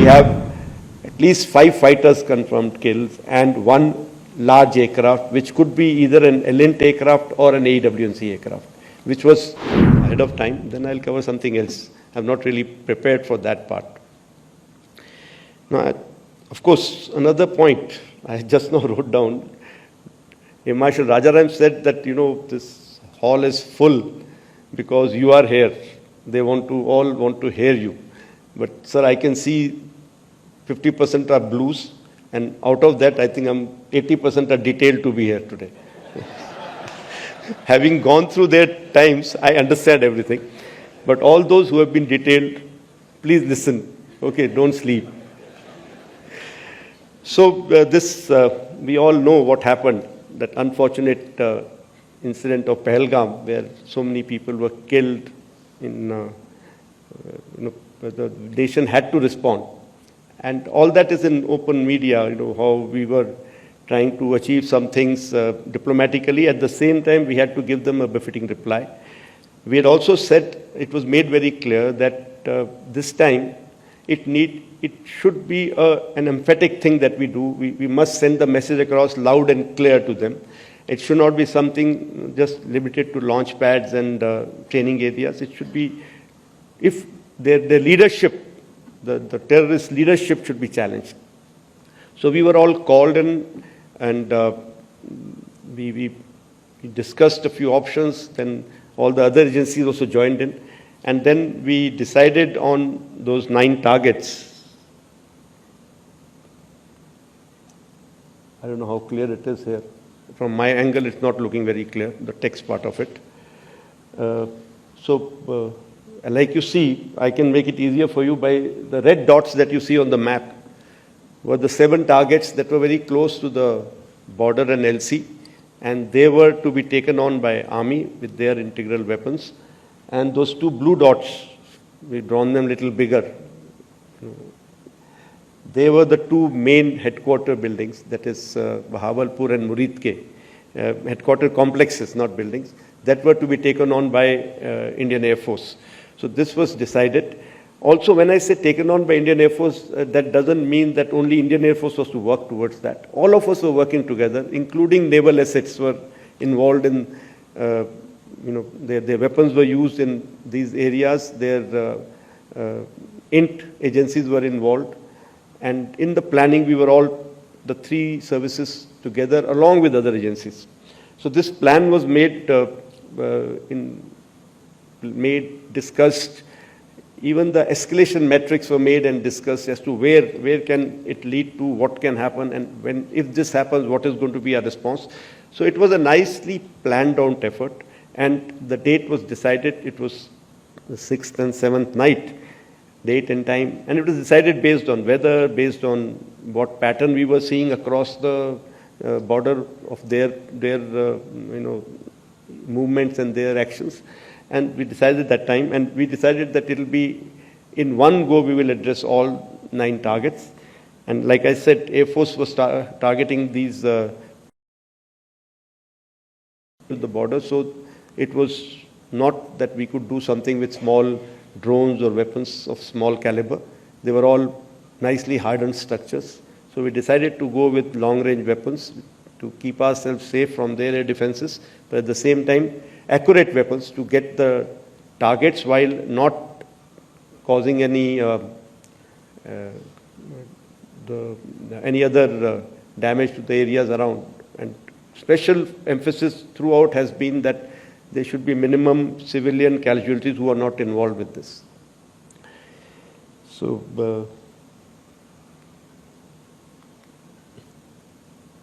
have at least 5 fighters confirmed kills and 1 large aircraft, which could be either an Elint aircraft or an AW&C aircraft, which was ahead of time. Then I'll cover something else. I'm not really prepared for that part. Now, of course, another point I just now wrote down. Marshal Rajaram said that, this hall is full because you are here. They all want to hear you. But, sir, I can see 50% are blues, and out of that, I think 80% are detailed to be here today. Having gone through their times, I understand everything. But all those who have been detailed, please listen. Okay, don't sleep. So we all know what happened, that unfortunate incident of Pahalgam, where so many people were killed. The nation had to respond. And all that is in open media, how we were trying to achieve some things diplomatically. At the same time, we had to give them a befitting reply. We had also said, it was made very clear that this time it should be an emphatic thing that we do. We must send the message across loud and clear to them. It should not be something just limited to launch pads and training areas. It should be, if their leadership, the terrorist leadership should be challenged. So we were all called in, and we discussed a few options. Then all the other agencies also joined in. And then we decided on those 9 targets. I don't know how clear it is here. From my angle, it's not looking very clear, the text part of it. Like you see, I can make it easier for you by the red dots that you see on the map were the 7 targets that were very close to the border and LC, and they were to be taken on by Army with their integral weapons. And those 2 blue dots, we've drawn them a little bigger. They were the 2 main headquarter buildings, that is Bahawalpur and Muridke, headquarter complexes, not buildings, that were to be taken on by Indian Air Force. So this was decided. Also, when I say taken on by Indian Air Force, that doesn't mean that only Indian Air Force was to work towards that. All of us were working together, including naval assets were involved in, their weapons were used in these areas. Their INT agencies were involved. And in the planning, we were all, the 3 services together, along with other agencies. So this plan was discussed. Even the escalation metrics were made and discussed as to where can it lead to, what can happen, and if this happens, what is going to be our response. So it was a nicely planned out effort, and the date was decided. It was the 6th and 7th night, date and time, and it was decided based on weather, based on what pattern we were seeing across the border of their movements and their actions. And we decided that time, and we decided that it will be in one go we will address all 9 targets. And like I said, Air Force was targeting these to the border, so it was not that we could do something with small drones or weapons of small caliber. They were all nicely hardened structures. So we decided to go with long-range weapons to keep ourselves safe from their air defenses, but at the same time, accurate weapons to get the targets while not causing any other damage to the areas around. And special emphasis throughout has been that there should be minimum civilian casualties who are not involved with this. So,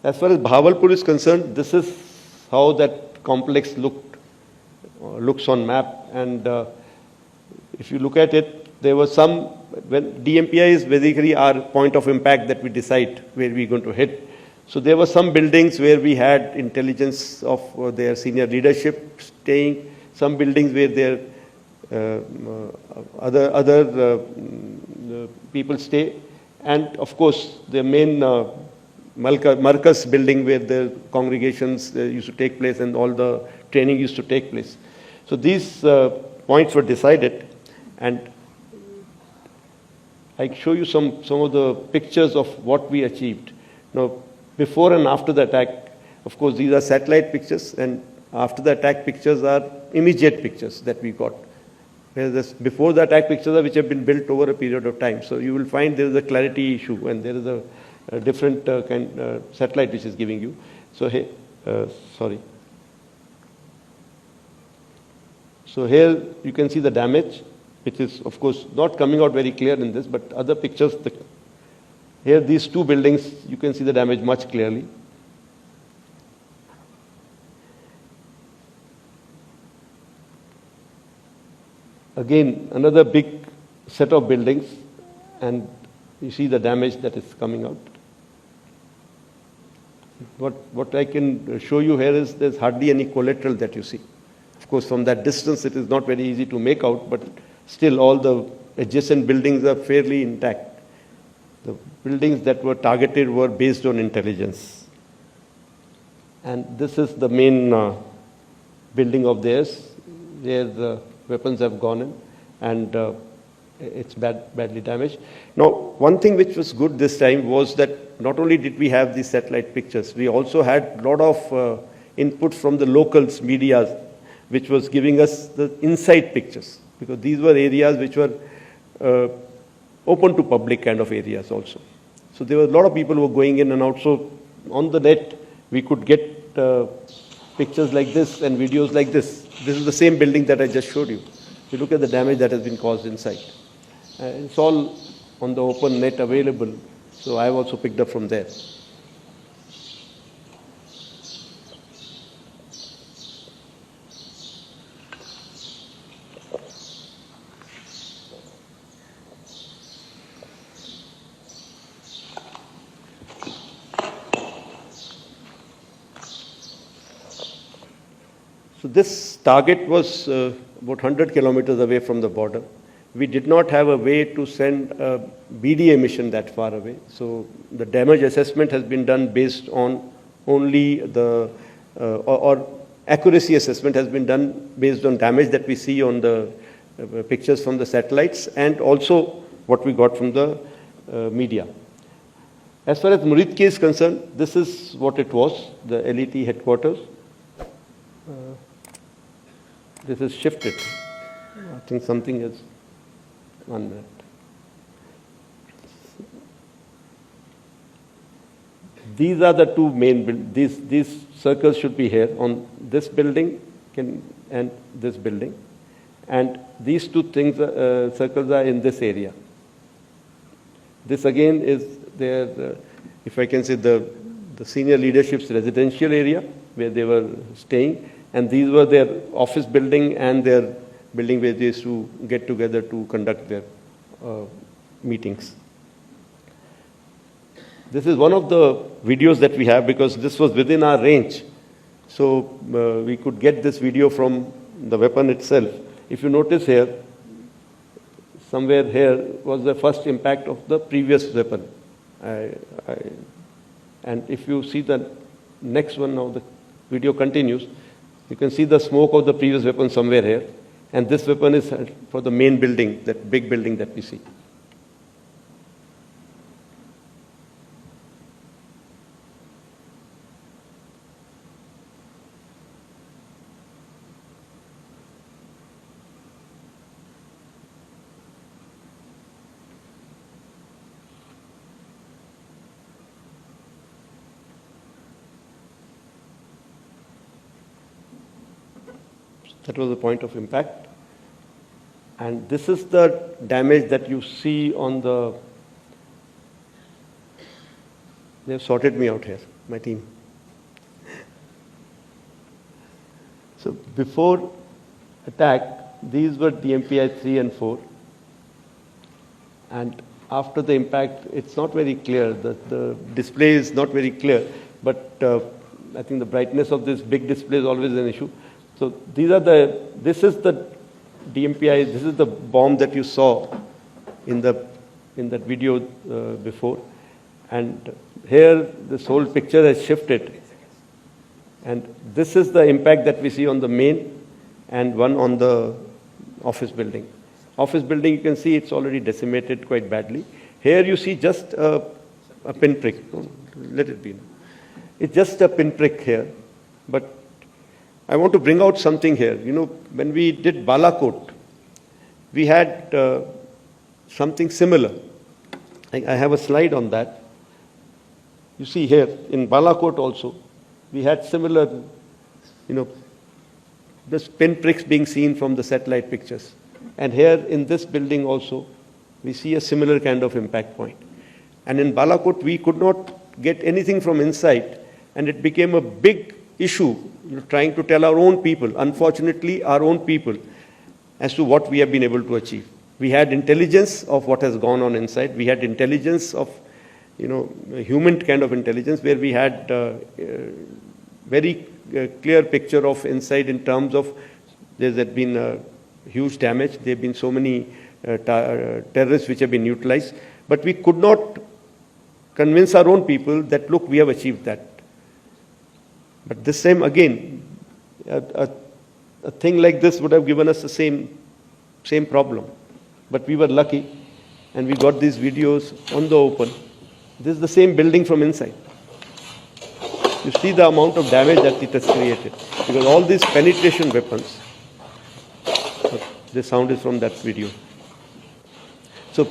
as far as Bahawalpur is concerned, this is how that complex looks on map. And if you look at it, there was some, when DMPI is basically our point of impact that we decide where we're going to hit. So there were some buildings where we had intelligence of their senior leadership staying, some buildings where their other people stay, and of course the main Marcus building where the congregations used to take place and all the training used to take place. So these points were decided, and I show you some of the pictures of what we achieved. Now, before and after the attack, of course, these are satellite pictures, and after the attack pictures are immediate pictures that we got. Whereas before the attack pictures are which have been built over a period of time. So you will find there is a clarity issue, and there is a different satellite which is giving you. So here, sorry. So here you can see the damage, which is of course not coming out very clear in this, but other pictures, here these two buildings, you can see the damage much clearly. Again, another big set of buildings, and you see the damage that is coming out. What I can show you here is there's hardly any collateral that you see. Of course, from that distance, it is not very easy to make out, but still all the adjacent buildings are fairly intact. The buildings that were targeted were based on intelligence. And this is the main building of theirs, where the weapons have gone in, and it's badly damaged. Now, one thing which was good this time was that not only did we have these satellite pictures, we also had a lot of input from the locals, media, which was giving us the inside pictures, because these were areas which were open to public kind of areas also. So there were a lot of people who were going in and out. So on the net, we could get pictures like this and videos like this. This is the same building that I just showed you. If you look at the damage that has been caused inside. It's all on the open net available. So I've also picked up from there. So this target was about 100 kilometers away from the border. We did not have a way to send a BDA mission that far away. So the damage assessment has been done based on only the, or accuracy assessment has been done based on damage that we see on the pictures from the satellites, and also what we got from the media. As far as Muridki is concerned, this is what it was, the LET headquarters. This is shifted. I think something is 1 minute. These are the two main these circles should be here on this building and this building, and these two things circles are in this area. This again is their, if I can say, the senior leadership's residential area where they were staying. And these were their office building and their building where they used to get together to conduct their meetings. This is one of the videos that we have, because this was within our range. So we could get this video from the weapon itself. If you notice here, somewhere here was the first impact of the previous weapon. And if you see the next one now, the video continues. You can see the smoke of the previous weapon somewhere here. And this weapon is for the main building, that big building that we see. That was the point of impact. And this is the damage that you see on the... They've sorted me out here, my team. So before attack, these were DMPI 3 and 4. And after the impact, it's not very clear. The display is not very clear. But I think the brightness of this big display is always an issue. So this is the DMPI, this is the bomb that you saw in that video before. And here this whole picture has shifted. And this is the impact that we see on the main and one on the office building. Office building, you can see it's already decimated quite badly. Here you see just a pinprick. No, let it be. It's just a pinprick here. But I want to bring out something here. You know, when we did Balakot, we had something similar. I have a slide on that. You see here, in Balakot also, we had similar, you know, just pinpricks being seen from the satellite pictures. And here in this building also, we see a similar kind of impact point. And in Balakot, we could not get anything from inside, and it became a big issue, you know, trying to tell our own people, unfortunately our own people, as to what we have been able to achieve. We had intelligence of what has gone on inside. We had intelligence of, you know, human kind of intelligence, where we had very clear picture of inside in terms of there has been huge damage. There have been so many terrorists which have been neutralized. But we could not convince our own people that, look, we have achieved that. But this time again, a thing like this would have given us the same problem. But we were lucky, and we got these videos on the open. This is the same building from inside. You see the amount of damage that it has created, because all these penetration weapons, the sound is from that video. So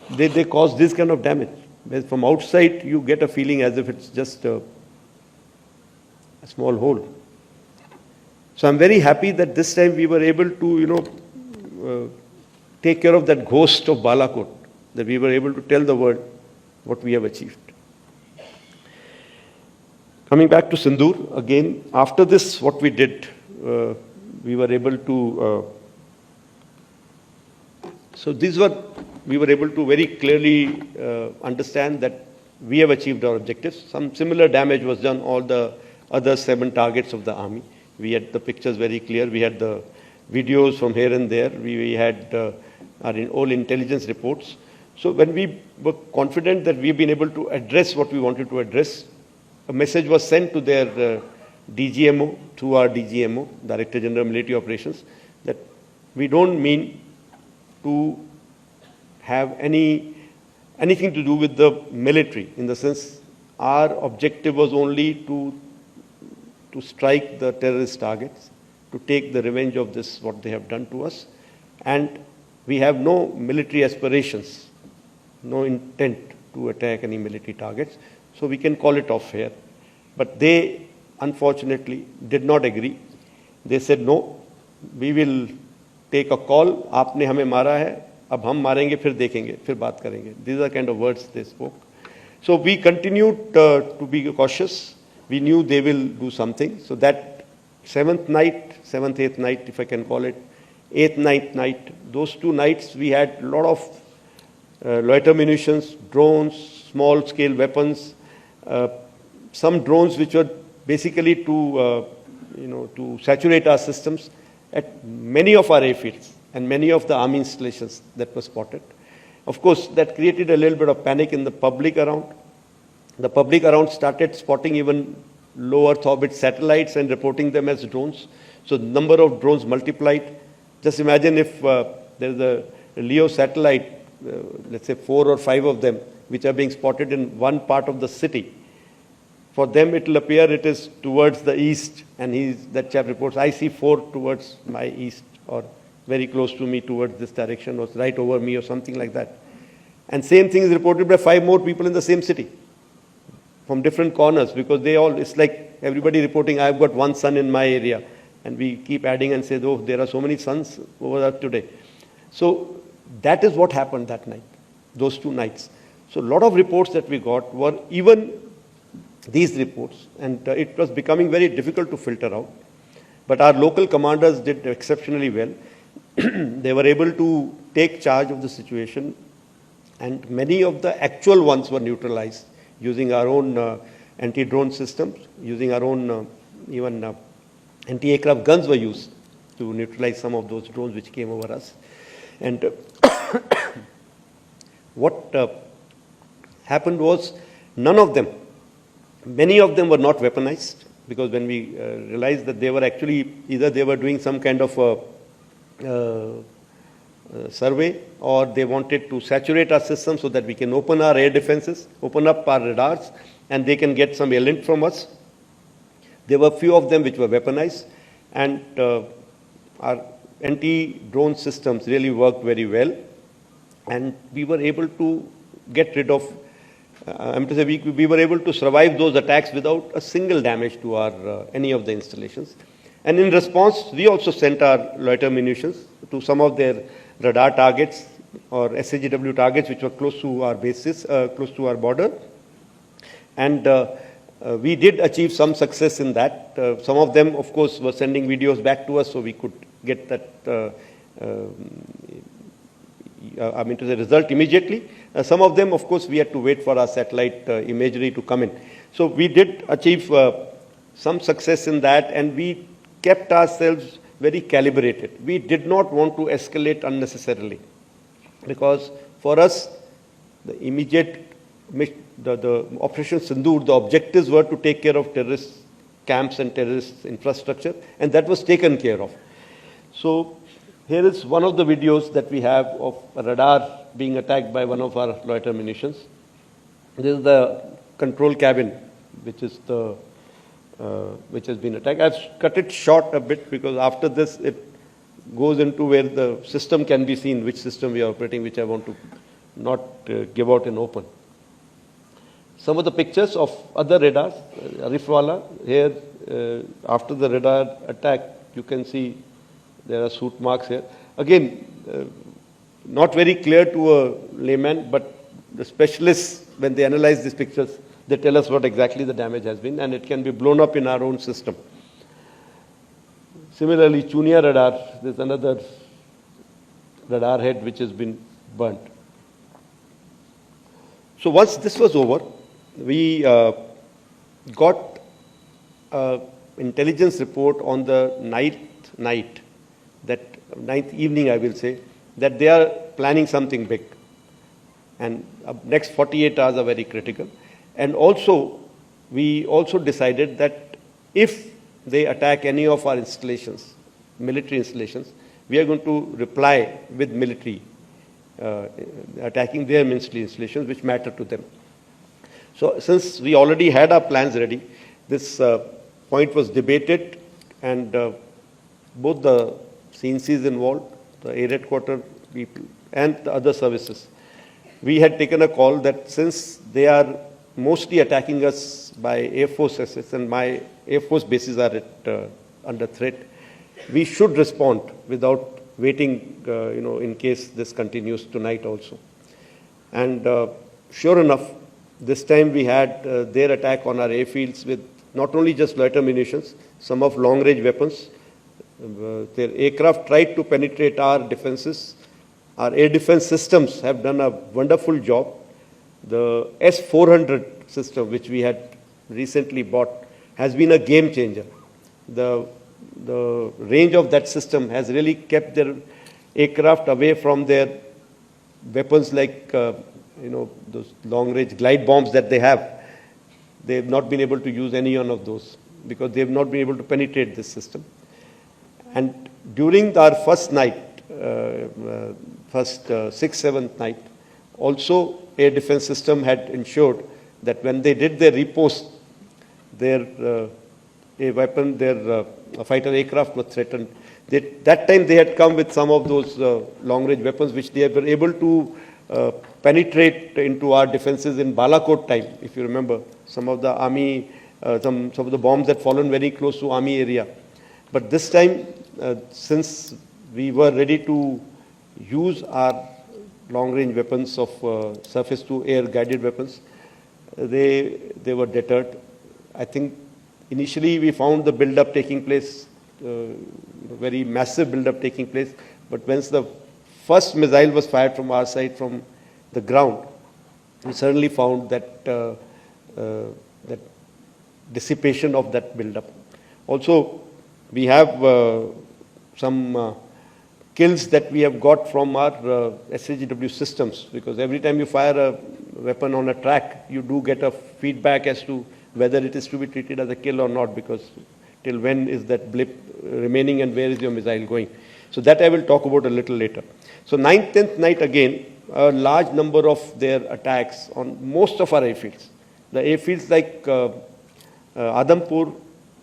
they cause this kind of damage. Whereas from outside, you get a feeling as if it's just a small hole. So I'm very happy that this time we were able to, you know, take care of that ghost of Balakot, that we were able to tell the world what we have achieved. Coming back to Sindoor, again, after this, what we did, we were able to, we were able to very clearly understand that we have achieved our objectives. Some similar damage was done all the other 7 targets of the army. We had the pictures very clear. We had the videos from here and there. We had all intelligence reports. So when we were confident that we've been able to address what we wanted to address, a message was sent to their DGMO, through our DGMO, Director General Military Operations, that we don't mean to have anything to do with the military, in the sense our objective was only to strike the terrorist targets, to take the revenge of this, what they have done to us. And we have no military aspirations, no intent to attack any military targets. So we can call it off here. But they, unfortunately, did not agree. They said, no, we will take a call. आपने हमें मारा है, अब हम मारेंगे, फिर देखेंगे, फिर बात करेंगे. These are kind of words they spoke. So we continued to be cautious. We knew they will do something. So that 7th, 8th night, if I can call it, 8th, 9th night, those 2 nights we had a lot of loiter munitions, drones, small-scale weapons, some drones which were basically to saturate our systems at many of our airfields and many of the army installations that were spotted. Of course, that created a little bit of panic in the public around. The public around started spotting even low Earth orbit satellites and reporting them as drones. So the number of drones multiplied. Just imagine if there's a LEO satellite, let's say 4 or 5 of them, which are being spotted in one part of the city. For them, it will appear it is towards the east, and that chap reports, I see 4 towards my east, or very close to me towards this direction, or right over me, or something like that. And same thing is reported by 5 more people in the same city, from different corners, because it's like everybody reporting, I've got 1 sun in my area, and we keep adding and say, oh, there are so many suns over there today. So that is what happened that night, those 2 nights. So a lot of reports that we got were even these reports, and it was becoming very difficult to filter out. But our local commanders did exceptionally well. They were able to take charge of the situation, and many of the actual ones were neutralized using our own anti-drone systems, using our own even anti-aircraft guns were used to neutralize some of those drones which came over us. And what happened was many of them were not weaponized, because when we realized that they were actually, either they were doing some kind of survey, or they wanted to saturate our system so that we can open our air defenses, open up our radars, and they can get some lint from us. There were few of them which were weaponized, and our anti-drone systems really worked very well, and we were able to get rid of, we were able to survive those attacks without a single damage to our any of the installations. And in response, we also sent our loiter munitions to some of their radar targets or SAGW targets which were close to our bases, close to our border. And we did achieve some success in that. Some of them, of course, were sending videos back to us so we could get that, the result immediately. Some of them, of course, we had to wait for our satellite imagery to come in. So we did achieve some success in that, and we kept ourselves very calibrated. We did not want to escalate unnecessarily, because for us, the immediate, the Operation Sindoor, the objectives were to take care of terrorist camps and terrorist infrastructure, and that was taken care of. So here is one of the videos that we have of a radar being attacked by one of our loiter munitions. This is the control cabin, which is the which has been attacked. I've cut it short a bit because after this it goes into where the system can be seen, which system we are operating, which I want to not give out in open. Some of the pictures of other radars, Arifwala, here after the radar attack, you can see there are soot marks here. Again, not very clear to a layman, but the specialists, when they analyze these pictures, they tell us what exactly the damage has been, and it can be blown up in our own system. Similarly, Chunia radar, there's another radar head which has been burnt. So once this was over, we got an intelligence report on the ninth evening, I will say, that they are planning something big. And next 48 hours are very critical. And also, we also decided that if they attack any of our installations, military installations, we are going to reply with military, attacking their military installations which matter to them. So since we already had our plans ready, this point was debated, and both the CNCs involved, the air headquarters people, and the other services, we had taken a call that since they are mostly attacking us by Air Force assets, and my Air Force bases are under threat, we should respond without waiting, in case this continues tonight also. And sure enough, this time we had their attack on our airfields with not only just loiter munitions, some of long-range weapons. Their aircraft tried to penetrate our defenses. Our air defense systems have done a wonderful job. The S-400 system, which we had recently bought, has been a game changer. The range of that system has really kept their aircraft away from their weapons like, those long-range glide bombs that they have. They have not been able to use any one of those because they have not been able to penetrate this system. And during our first night, sixth, seventh night, also air defense system had ensured that when they did their repost, their fighter aircraft was threatened. That time they had come with some of those long-range weapons which they were able to penetrate into our defenses in Balakot time, if you remember. Some of the army, some of the bombs had fallen very close to army area. But this time, since we were ready to use our long-range weapons of surface-to-air guided weapons, they were deterred. I think initially we found the build-up taking place, very massive build-up taking place. But once the first missile was fired from our side, from the ground, we suddenly found that that dissipation of that build-up. Also, we have some kills that we have got from our SAGW systems, because every time you fire a weapon on a track, you do get a feedback as to whether it is to be treated as a kill or not, because till when is that blip remaining and where is your missile going. So that I will talk about a little later. So 9th, 10th night again, a large number of their attacks on most of our airfields. The airfields like Adampur,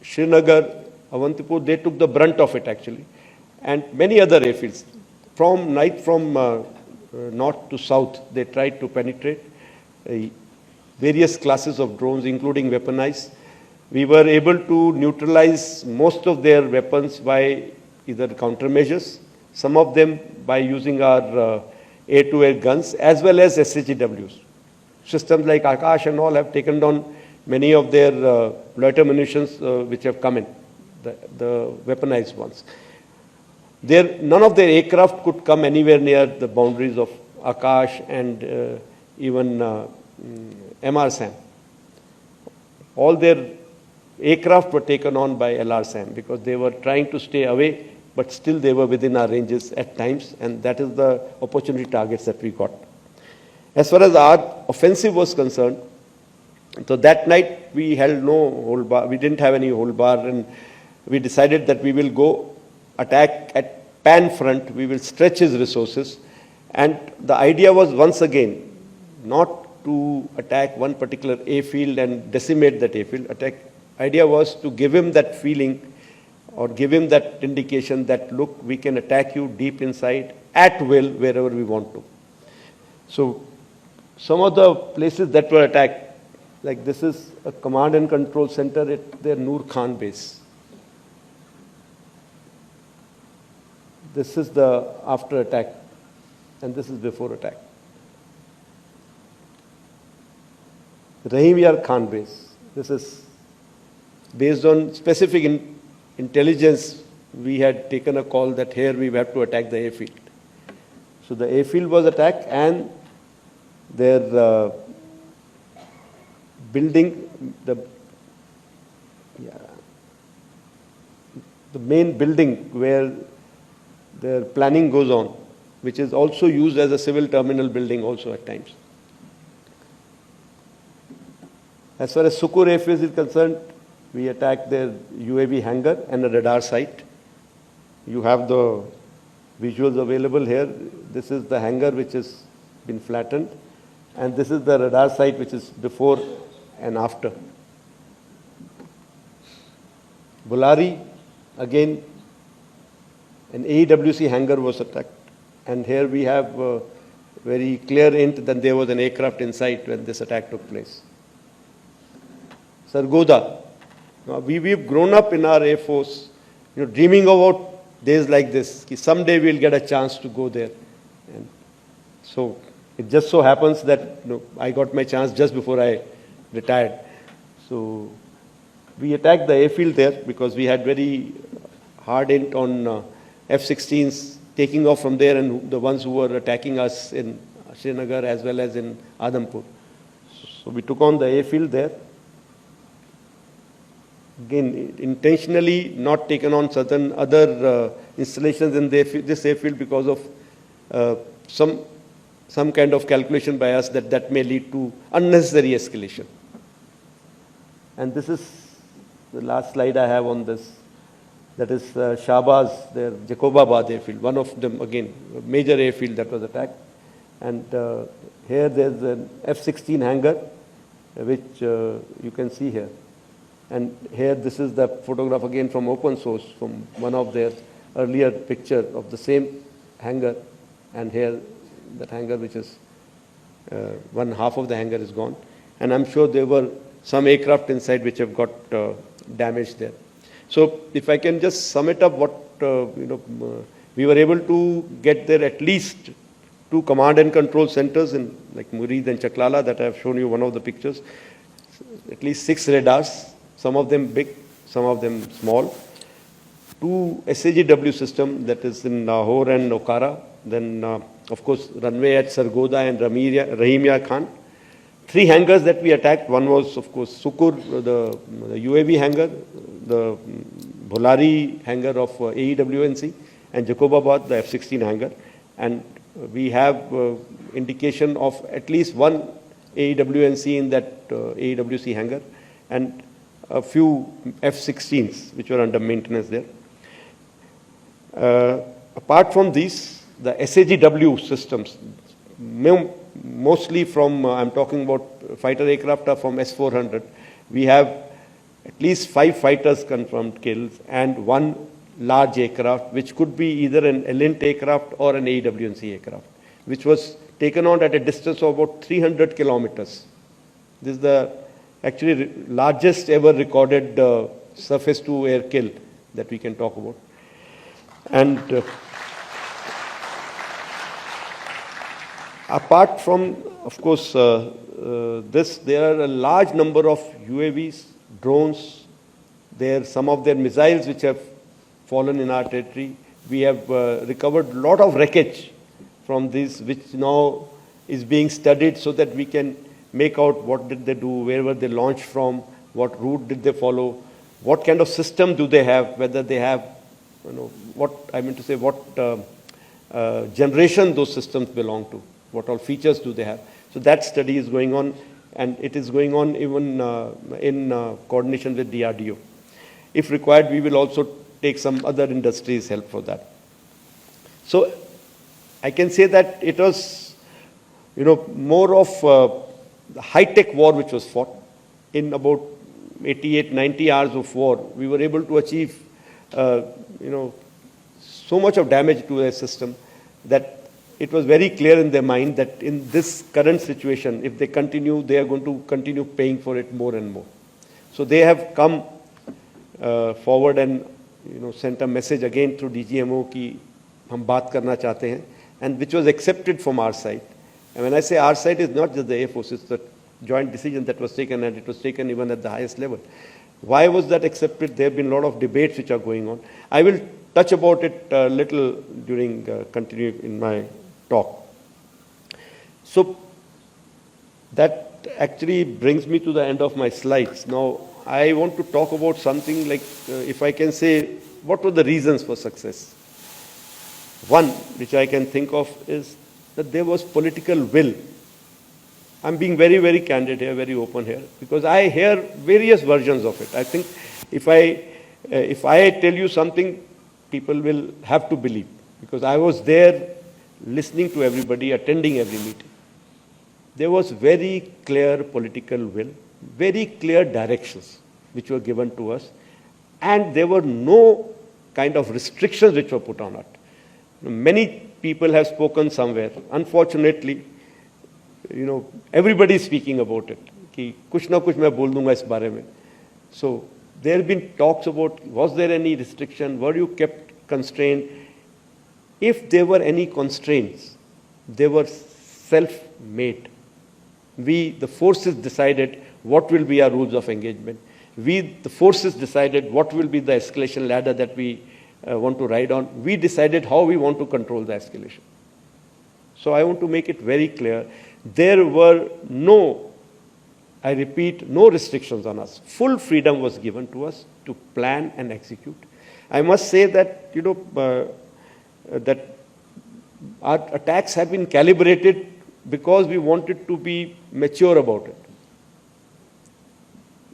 Srinagar, Avantipur, they took the brunt of it actually. And many other airfields. From north to south, they tried to penetrate various classes of drones, including weaponized. We were able to neutralize most of their weapons by either countermeasures, some of them by using our air-to-air guns, as well as SHGWs. Systems like Akash and all have taken down many of their loiter munitions which have come in, the weaponized ones. None of their aircraft could come anywhere near the boundaries of Akash and even MR-SAM. All their aircraft were taken on by LR-SAM because they were trying to stay away, but still they were within our ranges at times, and that is the opportunity targets that we got. As far as our offensive was concerned, so that night we held no hold bar, we didn't have any hold bar, and we decided that we will go attack at Pan front, we will stretch his resources, and the idea was once again not to attack one particular airfield and decimate that airfield. Idea was to give him that feeling or give him that indication that, look, we can attack you deep inside at will wherever we want to. So some of the places that were attacked, like this is a command and control center at their Noor Khan base. This is the after attack, and this is before attack. Rahim Yar Khan base. This is based on specific intelligence. We had taken a call that here we have to attack the airfield. So the airfield was attacked, and their building, the main building where their planning goes on, which is also used as a civil terminal building also at times. As far as Sukur airfield is concerned, we attacked their UAV hangar and a radar site. You have the visuals available here. This is the hangar which has been flattened, and this is the radar site which is before and after. Bulari, again, an AW&C hangar was attacked, and here we have very clear hint that there was an aircraft inside when this attack took place. Sargodha. Now, we've grown up in our Air Force, dreaming about days like this. Someday we'll get a chance to go there. And so it just so happens that I got my chance just before I retired. So we attacked the airfield there because we had very hard hint on F-16s taking off from there, and the ones who were attacking us in Srinagar as well as in Adampur. So we took on the airfield there. Again, intentionally not taken on certain other installations in this airfield because of some kind of calculation by us that may lead to unnecessary escalation. And this is the last slide I have on this. That is Shahbaz, their Jacobabad airfield, one of them, again, a major airfield that was attacked. And here there's an F-16 hangar, which you can see here. And here, this is the photograph again from open source, from one of their earlier picture of the same hangar. And here, that hangar, which is one half of the hangar is gone. And I'm sure there were some aircraft inside which have got damaged there. So if I can just sum it up, what we were able to get there at least 2 command and control centers in like Murid and Chaklala that I have shown you one of the pictures. At least 6 radars. Some of them big, some of them small. 2 SAGW system that is in Lahore and Okara. Then, of course, runway at Sargodha and Rahim Yar Khan. 3 hangars that we attacked. One was, of course, Sukur, the UAV hangar, the Bulari hangar of AW&C, and Jacobabad, the F-16 hangar. And we have indication of at least 1 AW&C in that AW&C hangar, and a few F-16s which were under maintenance there. apart from these, the SAGW systems, mostly from, I'm talking about fighter aircraft are from S-400. We have at least 5 fighters confirmed kills and 1 large aircraft, which could be either an ELINT aircraft or an AW&C aircraft, which was taken on at a distance of about 300 kilometers. This is the actually largest ever recorded surface-to-air kill that we can talk about. And apart from, of course, this, there are a large number of UAVs, drones, some of their missiles which have fallen in our territory. We have recovered a lot of wreckage from this, which now is being studied so that we can make out what did they do, where were they launched from, what route did they follow, what kind of system do they have, whether they have, what I mean to say, what generation those systems belong to, what all features do they have. So that study is going on, and it is going on even in coordination with DRDO. If required, we will also take some other industries' help for that. So I can say that it was, more of the high-tech war which was fought. In about 88, 90 hours of war, we were able to achieve, so much of damage to a system that it was very clear in their mind that in this current situation, if they continue, they are going to continue paying for it more and more. So they have come forward and sent a message again through DGMO कि हम बात करना चाहते हैं, and which was accepted from our side. And when I say our side, it's not just the Air Force, it's the joint decision that was taken, and it was taken even at the highest level. Why was that accepted? There have been a lot of debates which are going on. I will touch about it a little during continue in my talk. So that actually brings me to the end of my slides. Now, I want to talk about something like, if I can say, what were the reasons for success? One, which I can think of, is that there was political will. I'm being very, very candid here, very open here, because I hear various versions of it. I think if I tell you something, people will have to believe, because I was there listening to everybody, attending every meeting. There was very clear political will, very clear directions which were given to us, and there were no kind of restrictions which were put on it. Many people have spoken somewhere. Unfortunately, everybody is speaking about it. कि कुछ ना कुछ मैं बोल दूंगा इस बारे में. So there have been talks about, was there any restriction? Were you kept constrained? If there were any constraints, they were self-made. We, the forces, decided what will be our rules of engagement. We, the forces, decided what will be the escalation ladder that we want to ride on. We decided how we want to control the escalation. So I want to make it very clear. There were no, I repeat, no restrictions on us. Full freedom was given to us to plan and execute. I must say that, that our attacks have been calibrated because we wanted to be mature about it.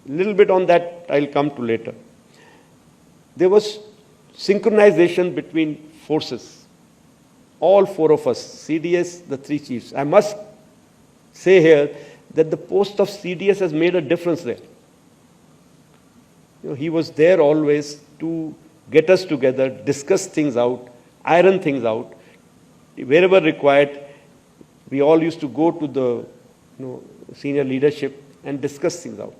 A little bit on that I'll come to later. There was synchronization between forces. All 4 of us, CDS, the 3 chiefs. I must say here that the post of CDS has made a difference there. He was there always to get us together, discuss things out, iron things out. Wherever required, we all used to go to the senior leadership and discuss things out.